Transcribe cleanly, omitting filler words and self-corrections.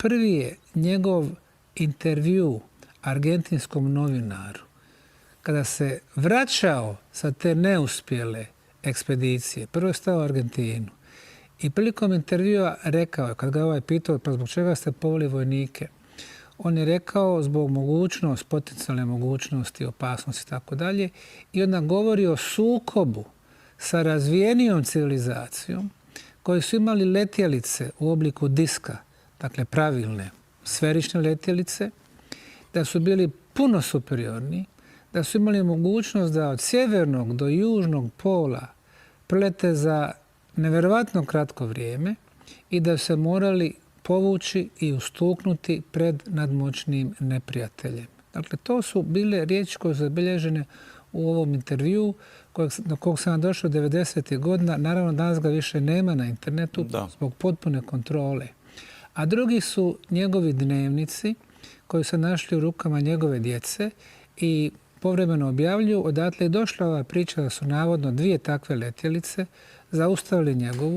prvi je njegov intervju argentinskom novinaru kada se vraćao sa te neuspjele ekspedicije. Prvo je stao u Argentinu i prilikom intervjua rekao je, kad ga ovaj pitao pa zbog čega ste poveli vojnike, on je rekao zbog potencijalne mogućnosti, opasnosti i tako dalje. I onda govori o sukobu sa razvijenijom civilizacijom koji su imali letjelice u obliku diska, dakle pravilne sferične letjelice, da su bili puno superiorni, da su imali mogućnost da od sjevernog do južnog pola prelete za nevjerovatno kratko vrijeme i da se morali povući i ustuknuti pred nadmoćnim neprijateljem. Dakle, to su bile riječi koje su zabilježene u ovom intervju do kog sam došao 90. godina. Naravno, danas ga više nema na internetu zbog potpune kontrole. A drugi su njegovi dnevnici koji su našli u rukama njegove djece i povremeno objavljuju. Odatle je došla ova priča da su navodno 2 takve letjelice zaustavili njegovu